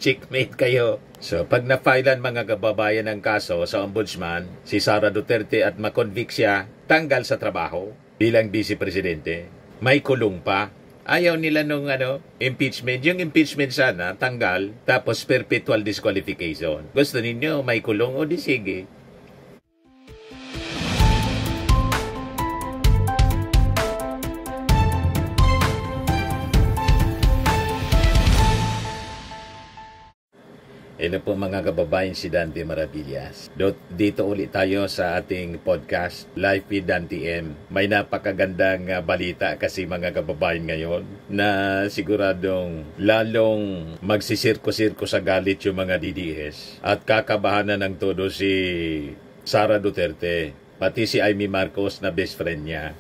Checkmate kayo. So, pag na-filean mga kababayan ng kaso sa ombudsman, si Sara Duterte at makonvict siya, tanggal sa trabaho bilang vice presidente. May kulong pa. Ayaw nila nung impeachment. Yung impeachment sana, tanggal, tapos perpetual disqualification. Gusto ninyo, may kulong o di sige. Hello po mga kababayan, si Dante Maravillas. Dito ulit tayo sa ating podcast, Live with Dante M. May napakagandang balita kasi mga kababayan ngayon na siguradong lalong magsisirko-sirko sa galit yung mga DDS at kakabahan na ng todo si Sara Duterte, pati si Amy Marcos na best friend niya.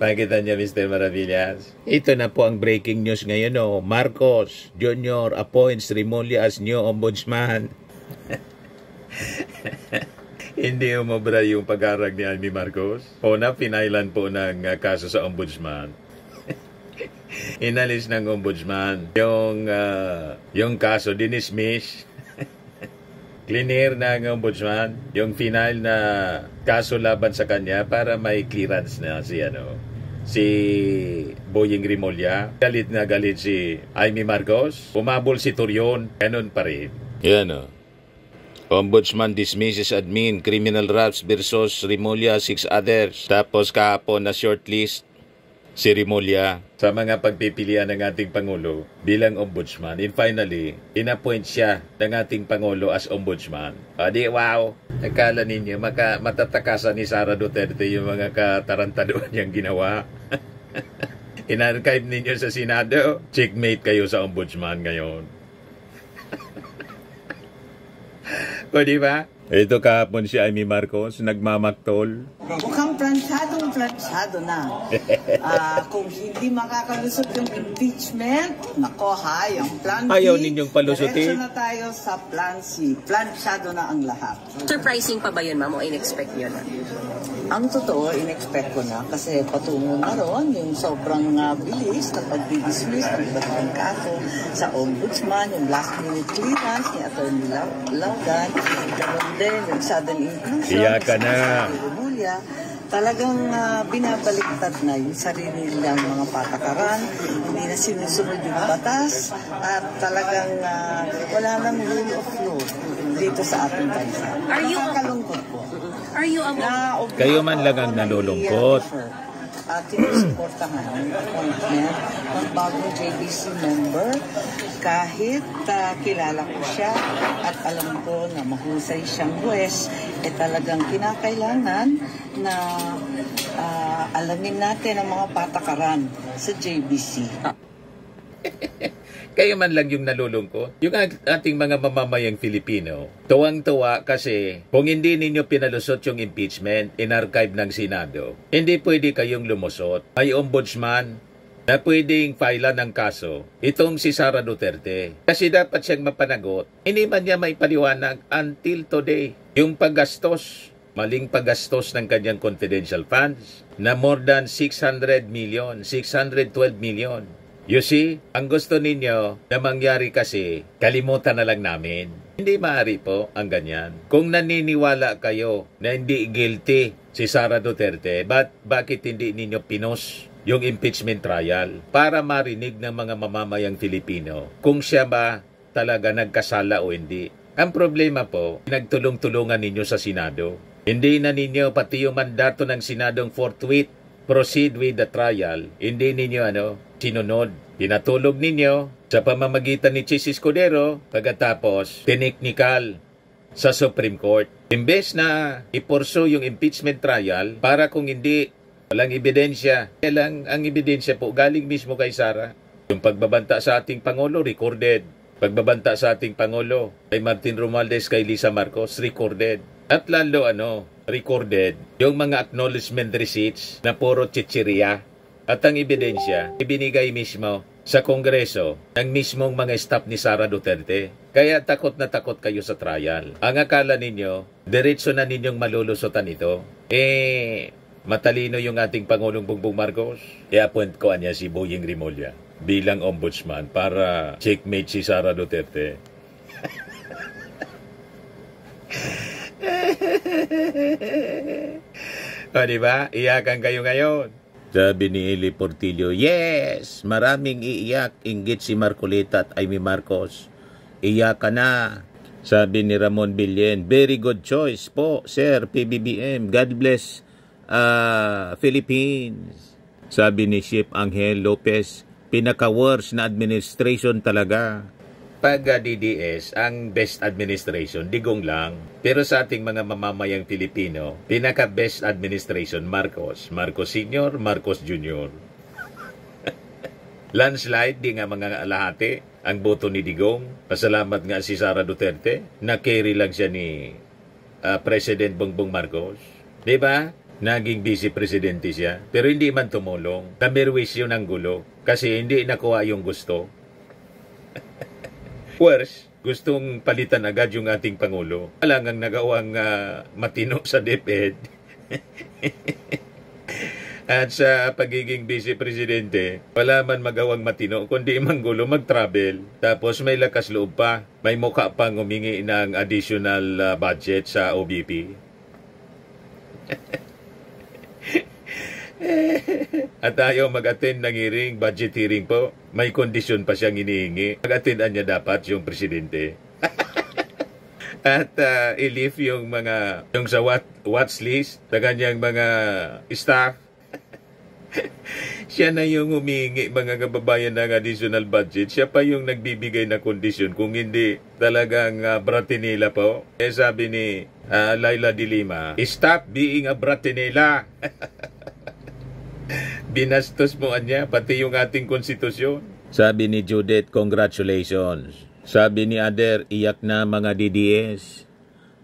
Pakita niya, Mr. Maravillas. Ito na po ang breaking news ngayon. Marcos Jr. appoints Remulla as new ombudsman. Hindi umobra yung pag-arag ni Amy Marcos. Pinailan po ng kaso sa ombudsman. Inalis ng ombudsman. Yung kaso, dinismiss. Clear ng ombudsman yung final na kaso laban sa kanya para may clearance na si Boying Remulla. Galit na galit si Amy Marcos. Umabol si Torion. Ganun pa rin. Yan Ombudsman dismisses admin criminal raps versus Remulla, 6 others. Tapos kahapon na shortlist si Remulla sa mga pagpipilian ng ating Pangulo bilang ombudsman. And finally, inappoint siya ng ating Pangulo as ombudsman. Wow! Akala ninyo, matatakasan ni Sara Duterte yung mga katarantaduan niyang ginawa. In-archive ninyo sa Senado, checkmate kayo sa ombudsman ngayon. O diba? Ito kahapon si Amy Marcos, nagmamaktol. Mukhang plansyado na. Kung hindi makakalusot yung impeachment, nako yung plan B. Ayaw ninyong palusutin. Diretso na tayo sa plan C. Plansyado na ang lahat. Surprising pa ba yun, ma'am, o in-expect nyo na? Ang totoo, in-expect ko na kasi patungo na ron yung sobrang bilis na pag-dismiss ng iba't ibang kaso sa ombudsman, yung last-minute clearance ni Atty. Laugan, ganoon din yung sudden inclusion. Iyak ka na. Remulla, talagang binabaliktad na yung sarili nilang mga patakaran, hindi na sinusunod yung batas, at talagang wala nang rule of law dito sa ating bansa. Nakakalungkot po. Kayo man lang ang nalulungkot. Tinusuportahan ang appointment ng bagong JBC member kahit kilala ko siya at alam ko na mahusay siyang huwes, talagang kinakailangan na alamin natin ang mga patakaran sa JBC. Kayo man lang yung nalulungkot. Yung ating mga mamamayang Filipino, tuwang-tuwa kasi kung hindi ninyo pinalusot yung impeachment, in-archive ng Senado, hindi pwede kayong lumusot. May ombudsman na pwedeng filean ng kaso, itong si Sara Duterte. Kasi dapat siyang mapanagot. Hindi man niya may paliwanag until today. Yung paggastos, maling paggastos ng kanyang confidential funds na more than 600 million, 612 million. You see, ang gusto ninyo na mangyari kasi, kalimutan na lang namin. Hindi maaari po ang ganyan. Kung naniniwala kayo na hindi guilty si Sara Duterte, bakit hindi ninyo pinos yung impeachment trial para marinig ng mga mamamayang Filipino kung siya ba talaga nagkasala o hindi? Ang problema po, nagtulong-tulungan ninyo sa Senado. Hindi na ninyo pati yung mandato ng Senadong forthwith proceed with the trial. Hindi ninyo sinunod. Pinatulog ninyo sa pamamagitan ni Chis Escudero, pagkatapos technical sa Supreme Court. Imbes na ipurso yung impeachment trial para kung hindi, walang ebidensya. Kailang ang ebidensya po galing mismo kay Sara. Yung pagbabanta sa ating Pangulo, recorded. Pagbabanta sa ating Pangulo kay Martin Romualdez, kay Lisa Marcos, recorded. At lalo recorded yung mga acknowledgement receipts na puro chichirya. At ang ebidensya, ibinigay mismo sa Kongreso ng mismong mga staff ni Sara Duterte. Kaya takot na takot kayo sa trial. Ang akala ninyo, diretso na ninyong malulusutan ito. Matalino yung ating Pangulong Bongbong Marcos. I-appoint ko niya si Boying Remulla. bilang ombudsman para checkmate si Sara Duterte. O diba? Iyakan kayo ngayon. Sabi ni Eli Portillo, yes, maraming iiyak, inggit si Marcolita at Amy Marcos. Iyakan na. Sabi ni Ramon Billen, very good choice po, Sir PBBM. God bless Philippines. Sabi ni Chief Angel Lopez, pinaka-worst na administration talaga. Pag DDS, ang best administration, digong lang. Pero sa ating mga mamamayang Pilipino, pinaka-best administration, Marcos. Marcos Sr., Marcos Jr. Landslide, di nga mga alahati, ang boto ni Digong. Pasalamat nga si Sara Duterte, na-carry lang siya ni President Bongbong Marcos. Diba? Naging vice-presidente siya. Pero hindi man tumulong. Tamirwis yun ang gulo. Kasi hindi nakuha yung gusto. Worse, gustong palitan agad yung ating Pangulo. Wala ngang nagawang matino sa DepEd. At sa pagiging vice-presidente, wala man magawang matino, kundi manggulo mag-travel. Tapos may lakas loob pa. May mukha pang humingi ng additional budget sa OBP. At ayaw mag-attend ng hearing, budget hearing po. May kondisyon pa siyang inihingi. Mag-attendan niya dapat yung presidente. At i-leave yung mga, yung sa watch list, sa kanyang mga staff. Siya na yung humingi, mga kababayan, ng additional budget. Siya pa yung nagbibigay na kondisyon. Kung hindi talagang bratinela po. Sabi ni Laila de Lima, stop being a bratinela. Binastos mo niya, pati yung ating konstitusyon. Sabi ni Judith, congratulations. Sabi ni Ader, iyak na mga DDS.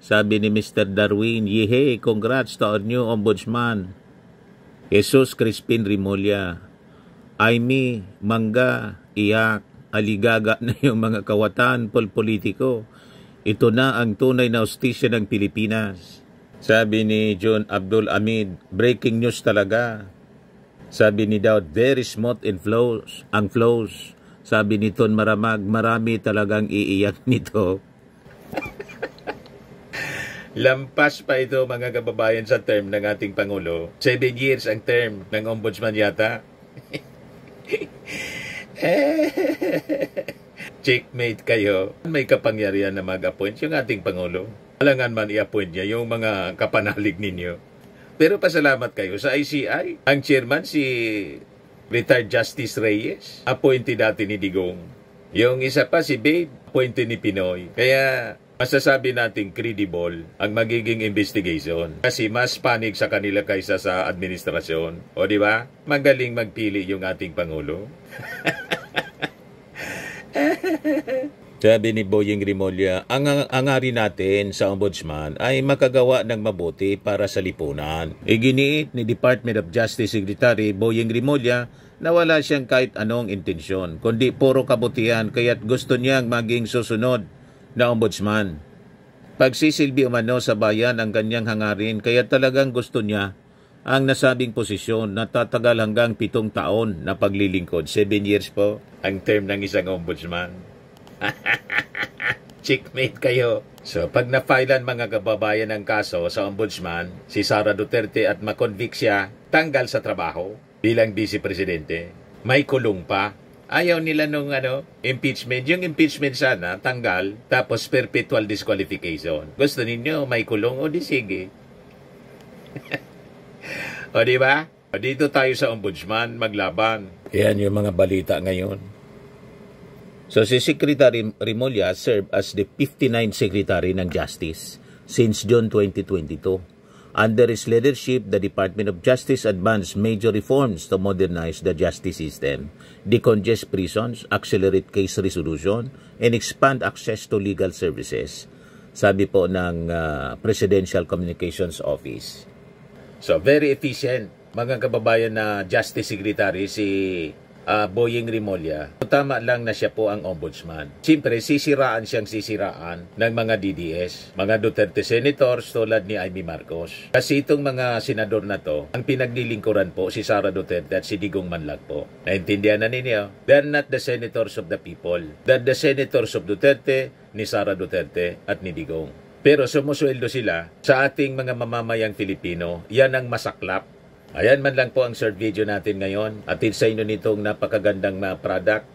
Sabi ni Mr. Darwin, yehey, congrats to our new ombudsman. Jesus Crispin Rimulya. Aimee, Mangga, iyak. Aligaga na yung mga kawatan politiko. Ito na ang tunay na hustisya ng Pilipinas. Sabi ni John Abdul Amid, breaking news talaga. Sabi ni Daud, very smooth in flows, ang flows. Sabi ni Ton Maramag, marami talagang iiyak nito. Lampas pa ito, mga kababayan, sa term ng ating Pangulo. 7 years ang term ng ombudsman yata. Checkmate kayo. May kapangyarihan na mag-appoint yung ating Pangulo. Alangan man i-appoint niya yung mga kapanalig ninyo. Pero pasalamat kayo sa ICI. Ang chairman si retired Justice Reyes, appointee dati ni Digong. Yung isa pa si Babe, appointee ni Pinoy. Kaya masasabi natin credible ang magiging investigation. Kasi mas panig sa kanila kaysa sa administrasyon. O di ba? Magaling magpili yung ating Pangulo. Sabi ni Boying Rimulya, ang angari natin sa ombudsman ay makagawa ng mabuti para sa lipunan. Iginiit ni Department of Justice Secretary Boying Rimulya na wala siyang kahit anong intensyon, kundi puro kabutihan, kaya't gusto niyang maging susunod na ombudsman. Pagsisilbi umano sa bayan ang kanyang hangarin, kaya talagang gusto niya ang nasabing posisyon na tatagal hanggang 7 taon na paglilingkod. 7 years po ang term ng isang ombudsman. Checkmate kayo. So, pag na-filean mga kababayan ng kaso sa ombudsman, si Sara Duterte at makonvict siya, tanggal sa trabaho bilang vice-presidente. May kulong pa. Ayaw nila nung impeachment. Yung impeachment sana, tanggal, tapos perpetual disqualification. Gusto ninyo, may kulong? O di sige. O di ba? O dito tayo sa ombudsman, maglaban. Yan yung mga balita ngayon. So si Secretary Rimulya served as the 59th Secretary ng Justice since June 2022. Under his leadership, the Department of Justice advanced major reforms to modernize the justice system, decongest prisons, accelerate case resolution, and expand access to legal services. Sabi po ng Presidential Communications Office. So very efficient, mga kababayan, na Justice Secretary si Boying Rimulya, tama lang na siya po ang ombudsman. Siyempre, sisiraan siyang sisiraan ng mga DDS, mga Duterte senators tulad ni Amy Marcos. Kasi itong mga senador na to, ang pinaglilingkuran po si Sara Duterte at si Digong Manlag po. Naintindihan na ninyo? They're not the senators of the people. They're the senators of Duterte, ni Sara Duterte at ni Digong. Pero sumusweldo sila sa ating mga mamamayang Filipino. Yan ang masaklap. Ayan man lang po ang short video natin ngayon. Atid sa inyo nitong napakagandang product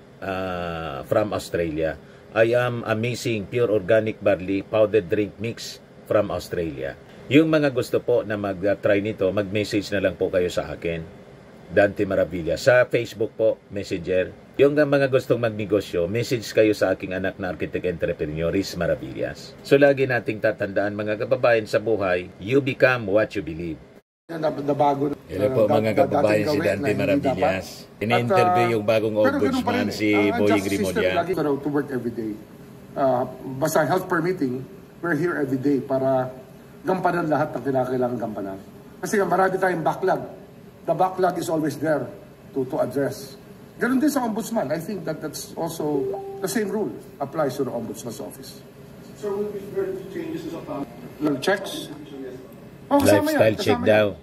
from Australia. I am amazing pure organic barley powdered drink mix from Australia. Yung mga gusto po na mag-try nito, mag-message na lang po kayo sa akin. Dante Maravilla. Sa Facebook po, Messenger. Yung mga gustong magnegosyo, message kayo sa aking anak na architect entrepreneur, Riz Maravillas. So lagi nating tatandaan mga kababayan sa buhay, you become what you believe. Hello po mga kababayan, si Dante Maravillas. Ini-interview yung bagong ombudsman, si Boying Rimulya. To work every day. Basta health permitting, we're here every day para gampanan lahat ng kinakailangan gampanan. Kasi marami tayong backlog. The backlog is always there to address. Ganun din sa ombudsman. I think that's also the same rule applies to the ombudsman's office. So will be very changes sa checks? Lifestyle check daw.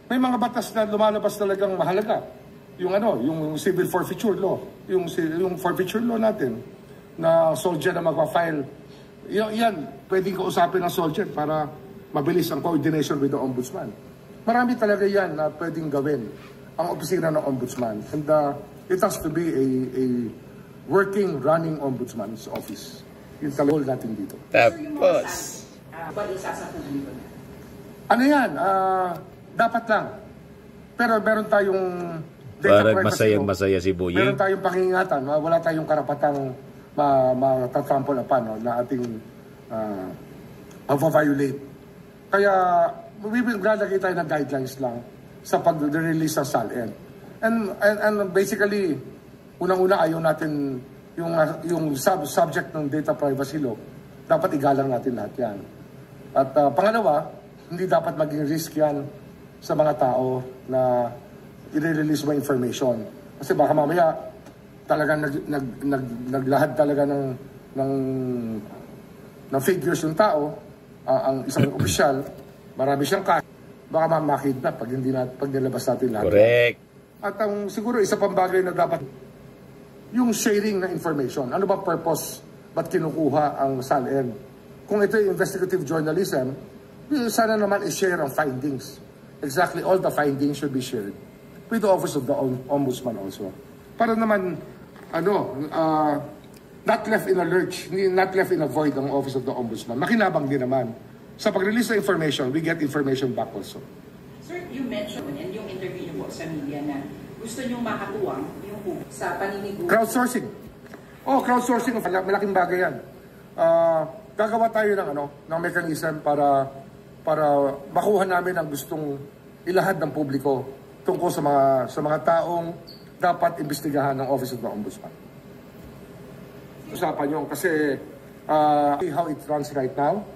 May mga batas na lumalabas talagang mahalaga. Yung civil forfeiture law. Yung forfeiture law natin na soldier na magpa-file. Yan, pwedeng kausapin ng soldier para mabilis ang coordination with the ombudsman. Marami talaga yan na pwedeng gawin ang opisina ng ombudsman. And it has to be a working, running ombudsman's office. Yung talagang natin dito. Tapos, ano yan? Dapat lang. Pero meron tayong parang masayang-masaya si Boying. Meron tayong pangingatan. Wala tayong karapatang matatrampol na paano na ating violate. Kaya lalagay tayo ng guidelines lang sa pag-release ng SALN. And basically, unang-una ayaw natin yung subject ng data privacy law, dapat igalang natin lahat yan. At pangalawa, hindi dapat maging risk yan sa mga tao na i-release mo information. Kasi baka mamaya talagang naglahad talaga ng figures yung tao, ang isang opisyal, marami siyang cash, baka makidnap pag nilabas natin lahat. Correct. At siguro isa pang bagay na dapat, yung sharing ng information. Ano ba purpose? Ba't kinukuha ang SALN? Kung ito yung investigative journalism, sana naman i-share ang findings. Exactly all the findings should be shared with the Office of the Ombudsman also. Para naman, not left in a lurch, not left in a void ang Office of the Ombudsman. Makinabang din naman. Sa pag-release ng information, we get information back also. Sir, you mentioned and yung interview niyo po sa media na gusto niyong makatuwang yung sa paninigo. Crowdsourcing. Crowdsourcing, malaking bagay yan. Gagawa tayo ng mechanism para makuha namin ang gustong ilahad ng publiko tungkol sa mga taong dapat imbestigahan ng Office of the Ombudsman. Usapan yun kasi how it runs right now,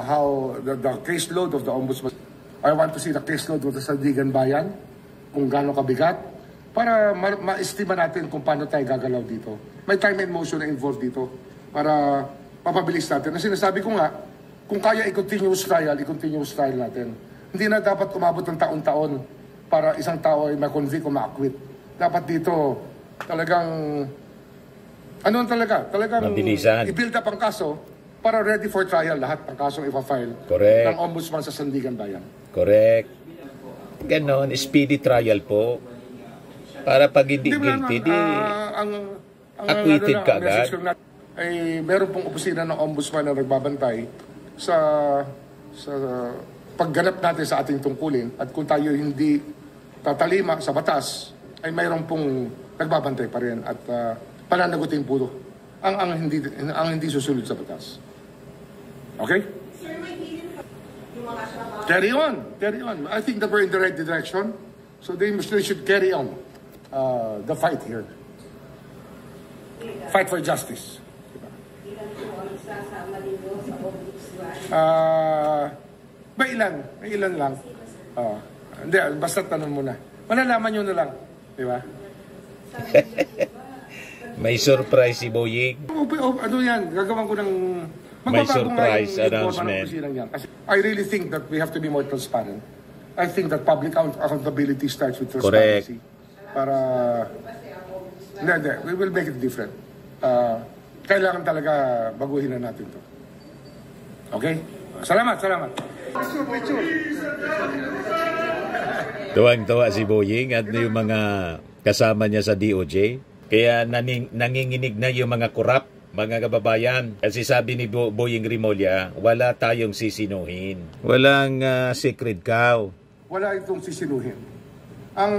how the caseload of the Ombudsman. I want to see the caseload of the Sandigan Bayan, kung gaano kabigat, para ma-estima natin kung paano tayo gagalaw dito. May time and motion na involved dito para mapabilis natin. Ang sinasabi ko nga, kung kaya i-continuous trial natin. Hindi na dapat umabot ng taon-taon para isang tao ay ma-convict o ma-acquit. Dapat dito talagang talagang mabilisan. I-build up ang kaso para ready for trial lahat ng kasong ipa-file ng Ombudsman sa Sandigan Bayan. Correct. Ganon, speedy trial po. Para pag hindi guilty, acquitted ka agad. Ay meron pong opisina ng Ombudsman na nagbabantay sa pagganap natin sa ating tungkulin, at kung tayo hindi tatalima sa batas, ay mayroon pong nagbabantay pa rin at pananagutin po ang hindi susunod sa batas. Okay? Carry on. I think that we're in the right direction, so they should carry on the fight here. Fight for justice. May ilan lang. Hindi, basta tanong mo na. Malalaman nyo na lang. Di ba? May surprise si Boying. Ano yan, gagawin ko ng... May magbabago nga surprise yung announcement. opisinang yan. Kasi I really think that we have to be more transparent. I think that public accountability starts with transparency. Para... Hindi, we will make it different. Kailangan talaga baguhin na natin to. Okay? Salamat. Picture. Tuwang-tuwa si Boying at yung mga kasama niya sa DOJ. Kaya nanginginig na yung mga korap, mga kababayan. Kasi sabi ni Boying Rimulya, wala tayong sisinuhin. Walang secret cow. Wala itong sisinuhin. Ang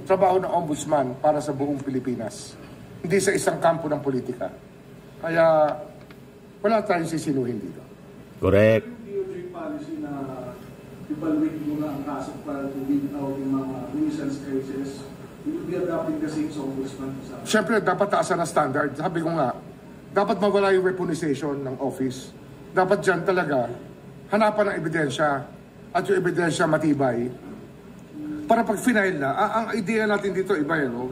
trabaho ng ombudsman para sa buong Pilipinas, hindi sa isang kampo ng politika. Kaya wala tayong sisinuhin dito. Correct. DOJ policy na evaluate muna ang kaso para to weed out yung mga nuisance cases. We will be adopting the same sa ombudsman. Siyempre, dapat taasan ang standard. Sabi ko nga, dapat mawala yung weaponization ng office. Dapat dyan talaga hanapan ng ebidensya at yung ebidensya matibay. Para pag final na, ang idea natin dito iba yan. No?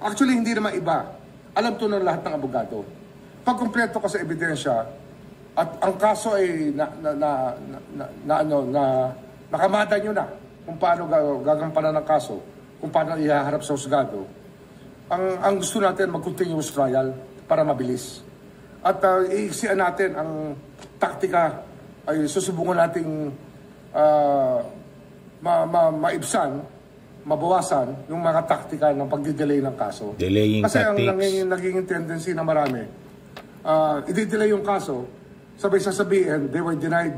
Actually, hindi naman iba. Alam to ng lahat ng abogado. Pag kumpleto ka sa ebidensya at ang kaso ay nakamada nyo na kung paano gagampanan ng kaso, kung paano ihaharap sa husgado, ang gusto natin mag-continuous trial para mabilis. At iiksian natin ang taktika ay susubukan nating maibsan, mabawasan yung mga taktika ng pagdidelay ng kaso. Delaying Kasi tactics. ang naging tendency na marami, i-delay yung kaso, sabay sasabihin, they were denied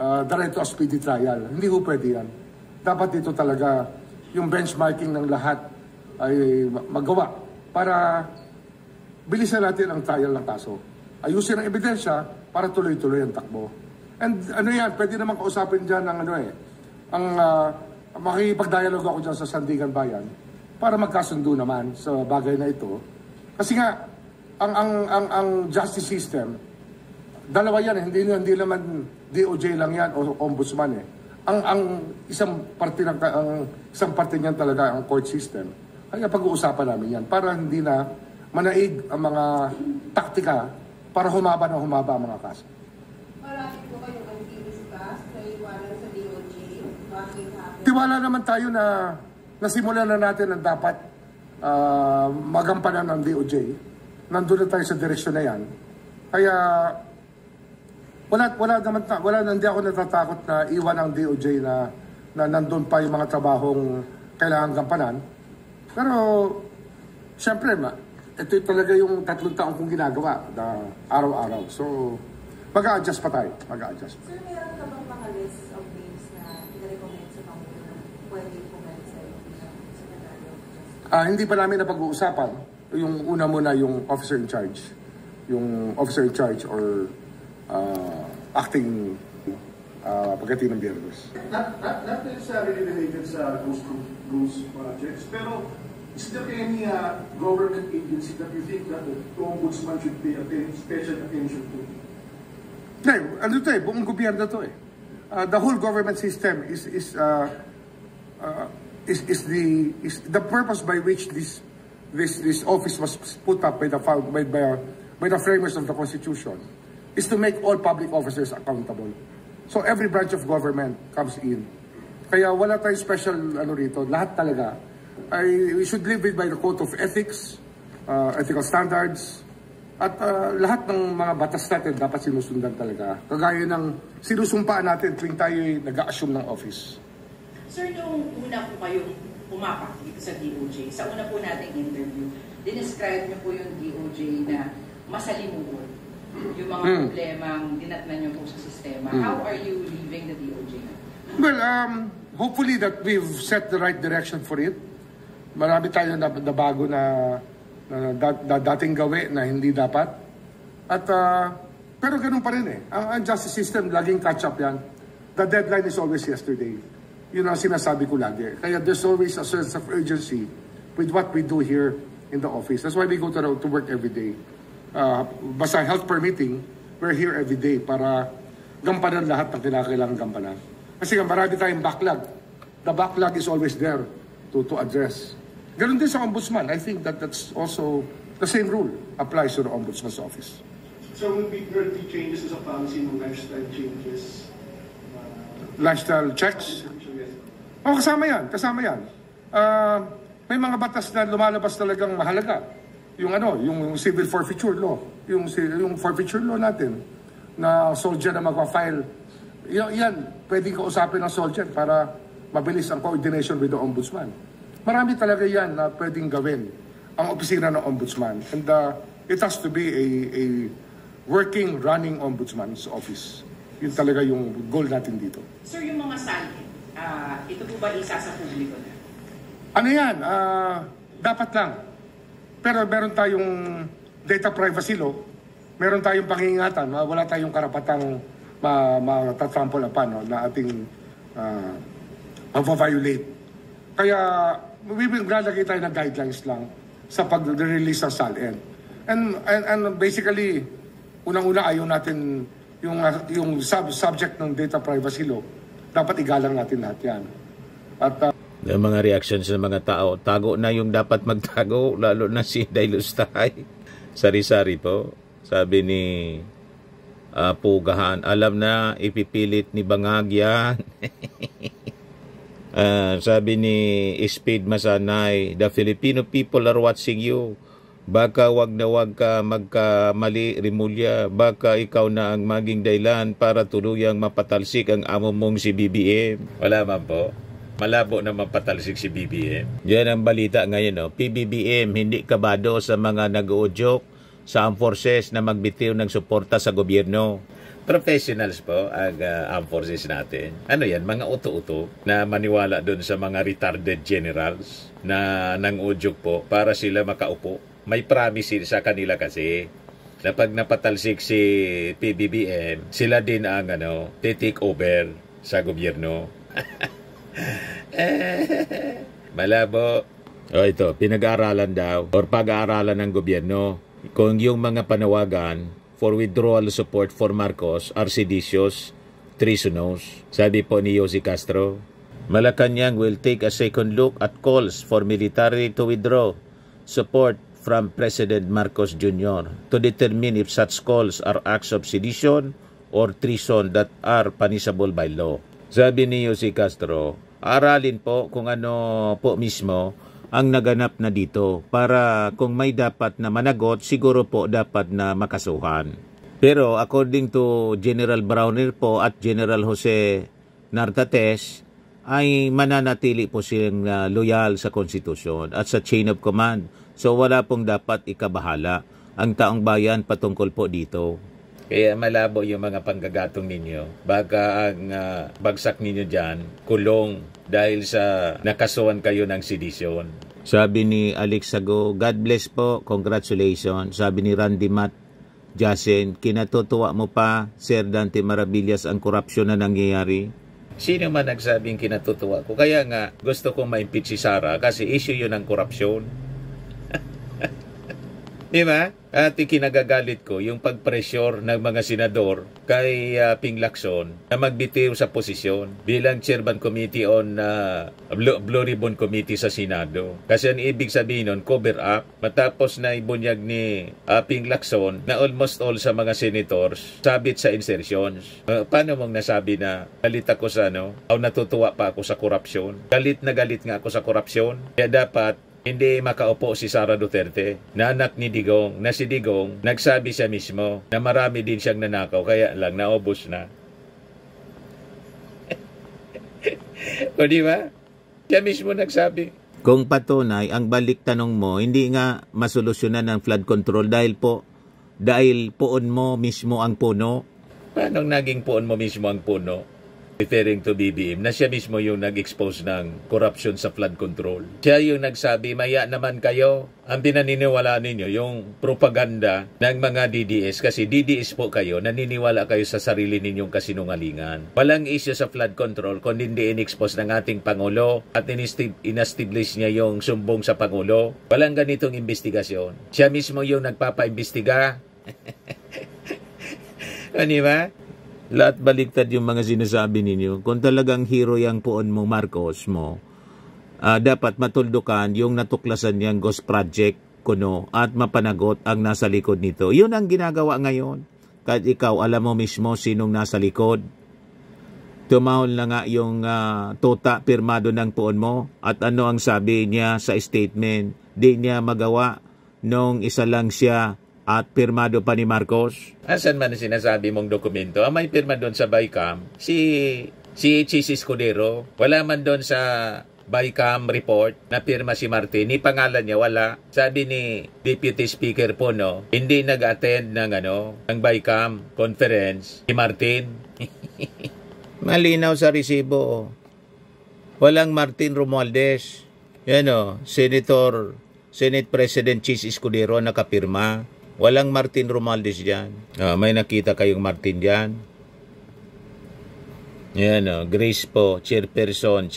the right to a speedy trial. Hindi ho pwede yan. Dapat dito talaga yung benchmarking ng lahat ay magawa para bilisan natin ang trial ng kaso. Ayusin ang ebidensya para tuloy-tuloy ang takbo. And ano yan, pwede naman kausapin dyan ng makikipag-dialogue ako dyan sa Sandigan Bayan para magkasundo naman sa bagay na ito. Kasi nga, ang justice system, dalawa yan, hindi naman DOJ lang yan o ombudsman eh. Ang isang parte niyan talaga ang court system. Kaya pag-uusapan namin yan para hindi na manaig ang mga taktika para humaba ang mga kaso. Marami po kayong anti-discuss na iwanan sa DOJ. Bakit hapon? Tiwala naman tayo na nasimulan na natin ang dapat magampanan ng DOJ. Nandun na tayo sa direksyon na yan. Kaya hindi ako natatakot na iwan ang DOJ na nandun pa yung mga trabahong kailangan gampanan. Pero, siyempre, ito talaga yung 3 taong kong ginagawa na araw-araw. So, mag-a-adjust pa tayo. Mag-a-adjust. Sir, meron ka bang mga list of names na i-recommend sa Pangulo na pwede pumalit sa iyo bilang Secretary of Justice? Hindi pa namin napag-uusapan. Yung una muna yung officer in charge. Yung officer in charge or acting pagdating ng Biyernes. Not necessarily related sa those projects, pero is there any government agency that you think that the ombudsman should pay special attention to? Ano to eh, buong gobyerno to eh. The whole government system is the purpose by which this office was put up by the framers of the Constitution is to make all public officers accountable. So every branch of government comes in. Kaya wala tayong special rito, lahat talaga. We should live by the code of ethics, ethical standards, at lahat ng mga batas natin dapat sinusundan talaga. Kagaya ng sinusumpaan natin tuwing tayo nag-a-assume ng office. Sir, nung una po kayong pumapak dito sa DOJ, sa una po nating interview, dinescribe niyo po yung DOJ na masalimuot yung mga problemang dinatnan niyo po sa sistema. How are you leaving the DOJ? Well, hopefully that we've set the right direction for it. Marami tayo na bago na dating gawi na hindi dapat. At pero ganun pa rin eh. Ang justice system, laging catch up yan. The deadline is always yesterday. Yun ang sinasabi ko lagi. Kaya there's always a sense of urgency with what we do here in the office. That's why we go to work every day. Basta health permitting, we're here every day para gampanan lahat ng kinakailangan gampanan. Kasi marami tayong backlog. The backlog is always there to address. Ganun din sa ombudsman. I think that's also the same rule applies to the ombudsman's office. So will be 30 changes as a policy ng lifestyle changes? Lifestyle checks? Oh, kasama yan. Kasama yan. May mga batas na lumalabas talagang mahalaga. Yung civil forfeiture law. Yung forfeiture law natin na soldier na magpa-file. Yan, pwedeng kausapin ng soldier para mabilis ang coordination with the ombudsman. Marami talaga yan na pwedeng gawin ang opisina ng ombudsman. And it has to be a working, running ombudsman's office. Yun talaga yung goal natin dito. Sir, yung mga salin, ito po ba isa sa publiko na? Ano yan? Dapat lang. Pero meron tayong data privacy law. Meron tayong pangingatan. Wala tayong karapatang matatrample upon na ating ma-violate. Kaya lalagay tayo ng guidelines lang sa pag-release ng SALN. And basically, unang-una ayaw natin yung subject ng data privacy law. Dapat igalang natin lahat yan. At ng mga reactions ng mga tao, tago na yung dapat magtago, lalo na si Dailustay. Sari-sari po. Sabi ni Pugahan, alam na, ipipilit ni Bangag yan. Sabi ni Speed Masanay, the Filipino people are watching you. Baka wag na wag ka magkamali, Rimulya. Baka ikaw na ang maging dahilan para tuluyang mapatalsik ang amo mong si BBM. Wala man po. Malabo na mapatalsik si BBM. Yan ang balita ngayon. No? PBBM, hindi kabado sa mga nag-uudyok sa armed forces na magbitiw ng suporta sa gobyerno. Professionals po ang armed forces natin. Ano yan? Mga uto-uto na maniwala doon sa mga retarded generals na nang-udyok po para sila makaupo. May promise sa kanila kasi na pag napatalsik si PBBM, sila din ang take over sa gobyerno. Malabo. Ito, pinag-aaralan daw or pag-aaralan ng gobyerno kung yung mga panawagan for withdrawal support for Marcos are seditious, treasonous. Sabi po ni Jose Castro, Malacanang will take a second look at calls for military to withdraw support from President Marcos Jr. to determine if such calls are acts of sedition or treason that are punishable by law. Sabi ni Jose Castro, aralin po kung ano po mismo ang naganap na dito para kung may dapat na managot, siguro po dapat na makasuhan. Pero according to General Browner po at General Jose Nartates, ay mananatili po silang loyal sa konstitusyon at sa chain of command. So wala pong dapat ikabahala ang taong bayan patungkol po dito. Kaya malabo yung mga panggagatong ninyo. Baka ang bagsak ninyo dyan, kulong dahil sa nakasuhan kayo ng sedisyon. Sabi ni Alex Sago, God bless po, congratulations. Sabi ni Randy Matt Jasen, kinatutuwa mo pa, Sir Dante Maravillas, ang korupsyon na nangyayari? Sino man nagsabing kinatutuwa ko? Kaya nga, gusto kong ma-impeach si Sara kasi issue yun ng korupsyon. Diba? At ikinagagalit ko yung pag-pressure ng mga senador kay Ping Lacson na magbitiw sa posisyon bilang chairman committee on Blue Ribbon Committee sa Senado. Kasi ang ibig sabihin nun, cover up, matapos na ibunyag ni Ping Lacson na almost all sa mga senators sabit sa insertions. Paano mong nasabi na galit ako sa o natutuwa pa ako sa korupsyon? Galit na galit nga ako sa korupsyon. Kaya dapat hindi makaupo si Sara Duterte, na anak ni Digong, na si Digong, nagsabi siya mismo na marami din siyang nanakaw, kaya lang naubos na. O di ba? Siya mismo nagsabi. Kung patunay, ang balik tanong mo, hindi nga masolusyonan ng flood control dahil poon mo mismo ang puno. Paano naging poon mo mismo ang puno? Referring to BBM, na siya mismo yung nag-expose ng corruption sa flood control. Siya yung nagsabi, maya naman kayo. Ang pinaniniwala ninyo, yung propaganda ng mga DDS, kasi DDS po kayo, naniniwala kayo sa sarili ninyong kasinungalingan. Walang issue sa flood control kung hindi in-expose ng ating Pangulo at in-establish niya yung sumbong sa Pangulo. Walang ganitong investigasyon. Siya mismo yung nagpapa-imbestiga. Ano ba? Lahat baliktad yung mga sinasabi ninyo. Kung talagang hero yung poon mo, Marcos mo, dapat matuldukan yung natuklasan niyang ghost project kuno at mapanagot ang nasa likod nito. Yun ang ginagawa ngayon. Kahit ikaw, alam mo mismo sinong nasa likod. Tumahol na nga yung tuta pirmado ng puon mo at ano ang sabi niya sa statement? Di niya magawa nung isa lang siya at pirmado pa ni Marcos. Asan man sinasabi mong dokumento? Ang may pirma doon sa BICAM, si Chis Escudero. Wala man doon sa BICAM report na pirma si Martin. Ni pangalan niya wala. Sabi ni Deputy Speaker Puno, hindi nag-attend ng ng BICAM conference si Martin. Malinaw sa resibo. Walang Martin Romualdez. Yan Senate President Chis Escudero nakapirma. Walang Martin Romualdez dyan. May nakita kayong Martin dyan. Yan Grace po, chairperson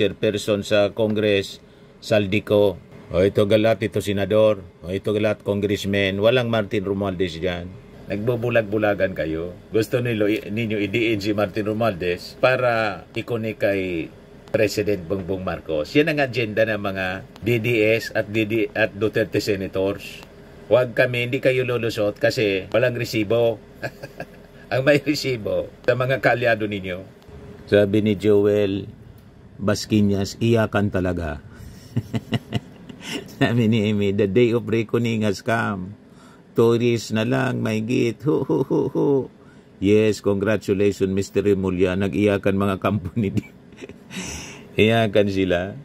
sa Congress, Saldico. Ito galat, ito senador. Ito galat, congressman. Walang Martin Romualdez dyan. Nagbubulag-bulagan kayo. Gusto ninyo idiin si Martin Romualdez para ikonik kay President Bongbong Marcos. Yan ang agenda ng mga DDS at Duterte senators. Huwag kami, hindi kayo lulusot kasi walang resibo. Ang may resibo sa mga kaalyado ninyo. Sabi ni Joel Basquinas, iyakan talaga. Sabi ni Amy, the day of reckoning has come. Tourist na lang, may git. Ho, ho, ho, ho. Yes, congratulations Mr. Remulla. Nag-iyakan mga company. Iyakan sila.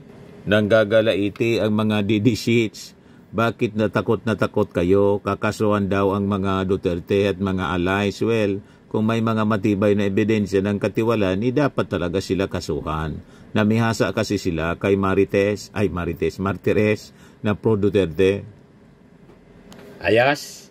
Nanggagalaiti ang mga DD sheets. Bakit na takot kayo? Kakasuhan daw ang mga Duterte at mga allies. Well, kung may mga matibay na ebidensya ng katiwalaan, dapat talaga sila kasuhan. Namihasa kasi sila kay Martires na pro Duterte. Ayos.